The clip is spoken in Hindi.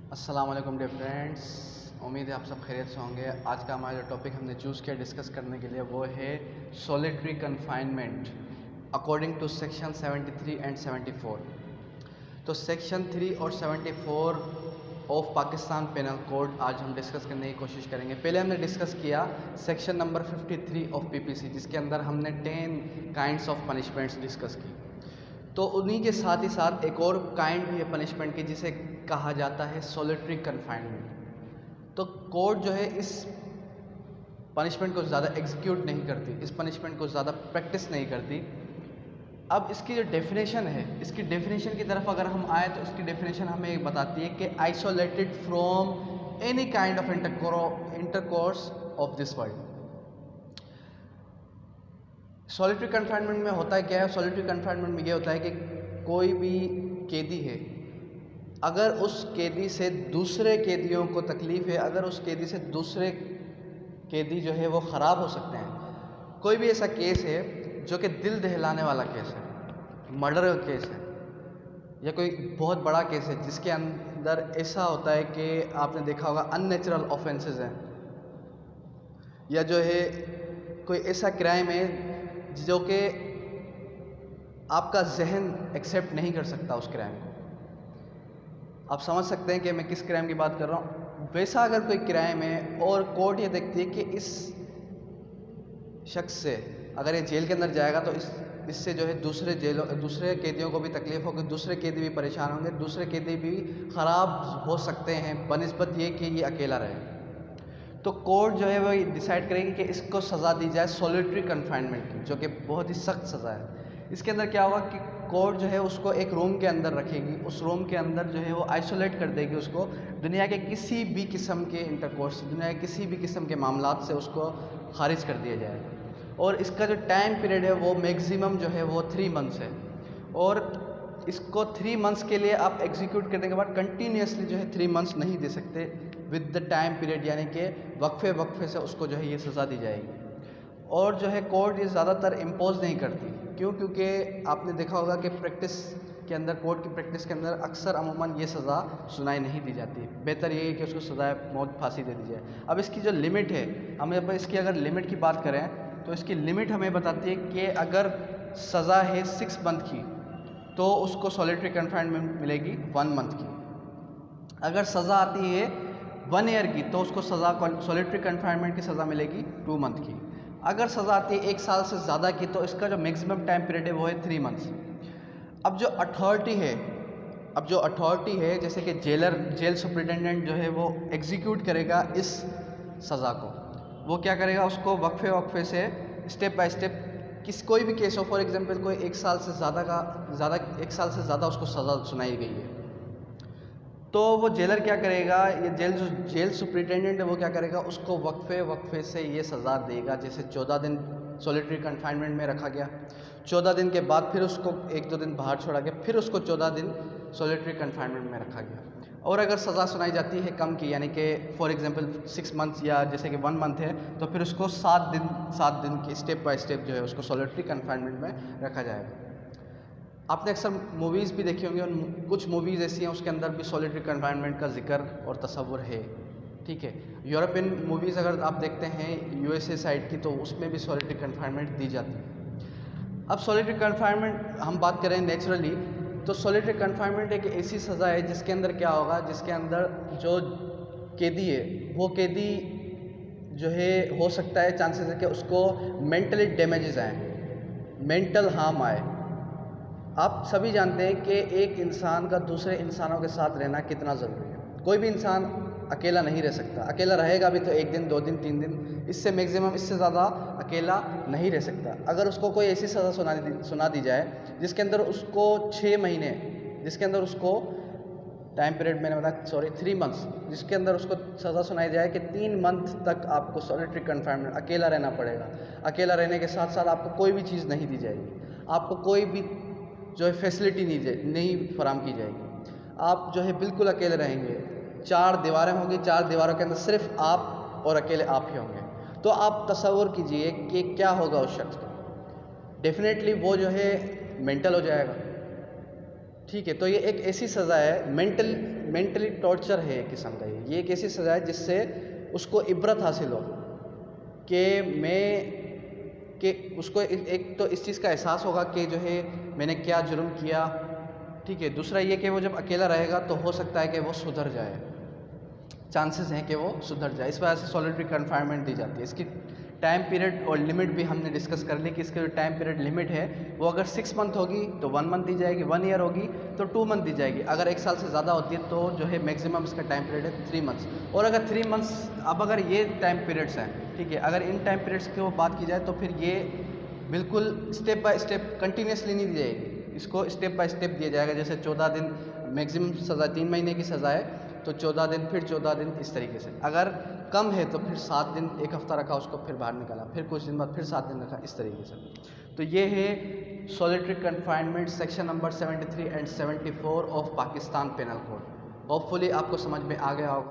अस्सलाम वालेकुम डियर फ्रेंड्स, उम्मीद है आप सब खैरियत से होंगे। आज का हमारा जो टॉपिक हमने चूज़ किया डिस्कस करने के लिए वो है solitary confinement according to section 73 and 74। तो सेक्शन 3 और 74 ऑफ पाकिस्तान पेनल कोड आज हम डिस्कस करने की कोशिश करेंगे। पहले हमने डिस्कस किया सेक्शन नंबर 53 ऑफ पीपीसी, जिसके अंदर हमने 10 काइंड्स ऑफ पनिशमेंट्स डिस्कस की। तो उन्हीं के साथ ही साथ एक और काइंड भी है पनिशमेंट की, जिसे कहा जाता है सॉलिटरी कन्फाइनमेंट। तो कोर्ट जो है इस पनिशमेंट को ज़्यादा एग्जीक्यूट नहीं करती, इस पनिशमेंट को ज़्यादा प्रैक्टिस नहीं करती। अब इसकी जो डेफिनेशन है, इसकी डेफिनेशन की तरफ अगर हम आए तो इसकी डेफिनेशन हमें बताती है कि isolated from any kind of intercourse of this world. Solitary confinement में होता है क्या है? सॉलिटरी कन्फाइनमेंट में ये होता है कि कोई भी कैदी है, अगर उस कैदी से दूसरे कैदियों को तकलीफ़ है, अगर उस कैदी से दूसरे कैदी जो है वो ख़राब हो सकते हैं। कोई भी ऐसा केस है जो कि दिल दहलाने वाला केस है, मर्डर का केस है, या कोई बहुत बड़ा केस है जिसके अंदर ऐसा होता है कि आपने देखा होगा अननेचुरल ऑफेंसेस हैं, या जो है कोई ऐसा क्राइम है जो कि आपका जहन एक्सेप्ट नहीं कर सकता उस क्राइम को। आप समझ सकते हैं कि मैं किस क्राइम की बात कर रहा हूँ। वैसा अगर कोई क्राइम है और कोर्ट ये देखती है कि इस शख्स से अगर ये जेल के अंदर जाएगा तो इससे जो है दूसरे कैदियों को भी तकलीफ़ होगी, दूसरे कैदी भी परेशान होंगे, दूसरे कैदी भी ख़राब हो सकते हैं बनिस्बत ये कि ये अकेला रहे। तो कोर्ट जो है वो डिसाइड करेगी कि इसको सज़ा दी जाए सॉलिटरी कन्फाइनमेंट की, जो कि बहुत ही सख्त सज़ा है। इसके अंदर क्या होगा कि कोर्ट जो है उसको एक रूम के अंदर रखेगी, उस रूम के अंदर जो है वो आइसोलेट कर देगी उसको, दुनिया के किसी भी किस्म के इंटरकोर्स, दुनिया के किसी भी किस्म के मामलात से उसको खारिज कर दिया जाएगा। और इसका जो टाइम पीरियड है वो मैक्सिमम जो है वो 3 मंथ्स है, और इसको 3 मंथ्स के लिए आप एग्जीक्यूट करने के बाद कंटिन्यूसली जो है 3 मंथ्स नहीं दे सकते विद द टाइम पीरियड, यानी कि वक्फे से उसको जो है ये सज़ा दी जाएगी। और जो है कोर्ट ये ज़्यादातर इम्पोज नहीं करती, क्यों? क्योंकि आपने देखा होगा कि प्रैक्टिस के अंदर, कोर्ट की प्रैक्टिस के अंदर अक्सर अमूमन ये सज़ा सुनाई नहीं दी जाती। बेहतर ये है कि उसको सज़ा मौत फांसी दे दी जाए। अब इसकी जो लिमिट है, हम अब इसकी अगर लिमिट की बात करें तो इसकी लिमिट हमें बताती है कि अगर सज़ा है 6 मंथ की तो उसको सॉलिटरी कन्फाइनमेंट मिलेगी 1 मंथ की। अगर सज़ा आती है 1 ईयर की तो उसको सज़ा सॉलिटरी कन्फाइनमेंट की सज़ा मिलेगी 2 मंथ की। अगर सज़ा आती है 1 साल से ज़्यादा की तो इसका जो मैक्सिमम टाइम पीरियड है वो है 3 मंथ्स। अब जो अथॉरिटी है जैसे कि जेल सुप्रिटेंडेंट जो है वो एग्जीक्यूट करेगा इस सज़ा को। वो क्या करेगा? उसको वक्फे से स्टेप बाय स्टेप कोई भी केस हो, फॉर एग्जांपल कोई 1 साल से एक साल से ज़्यादा उसको सज़ा सुनाई गई है, तो वो जेलर क्या करेगा, ये जेल सुप्रिटेंडेंट है वो क्या करेगा, उसको वक्फे से ये सज़ा देगा। जैसे 14 दिन सॉलिटरी कन्फाइनमेंट में रखा गया, 14 दिन के बाद फिर उसको 1-2 दिन बाहर छोड़ा गया, फिर उसको 14 दिन सॉलिटरी कन्फाइनमेंट में रखा गया। और अगर सज़ा सुनाई जाती है कम की, यानी कि फॉर एग्जांपल 6 मंथ्स या जैसे कि 1 मंथ है, तो फिर उसको 7 दिन की स्टेप बाय स्टेप जो है उसको सॉलिटरी कन्फाइनमेंट में रखा जाएगा। आपने अक्सर मूवीज़ भी देखी होंगी, और कुछ मूवीज़ ऐसी हैं उसके अंदर भी सॉलिटरी कन्फाइनमेंट का जिक्र और तसव्वुर है। ठीक है, यूरोपियन मूवीज़ अगर आप देखते हैं यूएसए साइड की, तो उसमें भी सॉलिटरी कन्फाइनमेंट दी जाती है। अब सॉलिटरी कन्फाइनमेंट हम बात करें नेचुरली, तो सॉलिटरी कन्फाइनमेंट एक ऐसी सज़ा है जिसके अंदर क्या होगा, जिसके अंदर जो कैदी है वो कैदी जो है हो सकता है चांसेस है कि उसको मेंटली डैमेजेस आए, मेंटल हार्म आए। आप सभी जानते हैं कि एक इंसान का दूसरे इंसानों के साथ रहना कितना ज़रूरी है। कोई भी इंसान अकेला नहीं रह सकता, अकेला रहेगा भी तो 1 दिन 2 दिन 3 दिन, इससे मैक्सिमम इससे ज़्यादा अकेला नहीं रह सकता। अगर उसको कोई ऐसी सज़ा सुना दी जाए जिसके अंदर उसको 6 महीने, जिसके अंदर उसको टाइम पीरियड मैंने बताया 3 मंथ्स, जिसके अंदर उसको सज़ा सुनाई जाए कि 3 मंथ तक आपको सॉलिटरी कन्फाइनमेंट अकेला रहना पड़ेगा। अकेला रहने के साथ साथ आपको कोई भी चीज़ नहीं दी जाएगी, आपको कोई भी जो है फैसिलिटी नहीं फराहम की जाएगी। आप जो है बिल्कुल अकेले रहेंगे, 4 दीवारें होंगी, 4 दीवारों के अंदर सिर्फ आप और अकेले आप ही होंगे। तो आप तसव्वुर कीजिए कि क्या होगा उस शख्स का। डेफिनेटली वो जो है मेंटल हो जाएगा। ठीक है, तो ये एक ऐसी सज़ा है, मेंटली टॉर्चर है एक किस्म का। ये एक ऐसी सज़ा है जिससे उसको इबरत हासिल हो कि उसको एक तो इस चीज़ का एहसास होगा कि जो है मैंने क्या जुर्म किया, ठीक है। दूसरा ये कि वो जब अकेला रहेगा तो हो सकता है कि वो सुधर जाए, चांसेस हैं कि वो सुधर जाए। इस वजह से सॉलिटरी कन्फाइनमेंट दी जाती है। इसकी टाइम पीरियड और लिमिट भी हमने डिस्कस कर ली कि इसकी जो टाइम पीरियड लिमिट है वो अगर 6 मंथ होगी तो 1 मंथ दी जाएगी, 1 ईयर होगी तो 2 मंथ दी जाएगी। अगर 1 साल से ज़्यादा होती है तो जो है मैक्सिमम इसका टाइम पीरियड है 3 मंथ्स। और अगर 3 मंथ्स, अब अगर ये टाइम पीरियड्स हैं, ठीक है, अगर इन टाइम पीरियड्स की वो बात की जाए तो फिर ये बिल्कुल स्टेप बाय स्टेप कंटिन्यूसली नहीं दी जाएगी, इसको स्टेप बाय स्टेप दिया जाएगा। जैसे 14 दिन मैक्सिमम सज़ा, 3 महीने की सज़ा है तो 14 दिन, फिर 14 दिन, इस तरीके से। अगर कम है तो फिर 7 दिन, 1 हफ़्ता रखा, उसको फिर बाहर निकाला, फिर कुछ दिन बाद फिर 7 दिन रखा, इस तरीके से। तो ये है solitary confinement section number 73 and 74 of Pakistan penal code. Hopefully आपको समझ में आ गया होगा।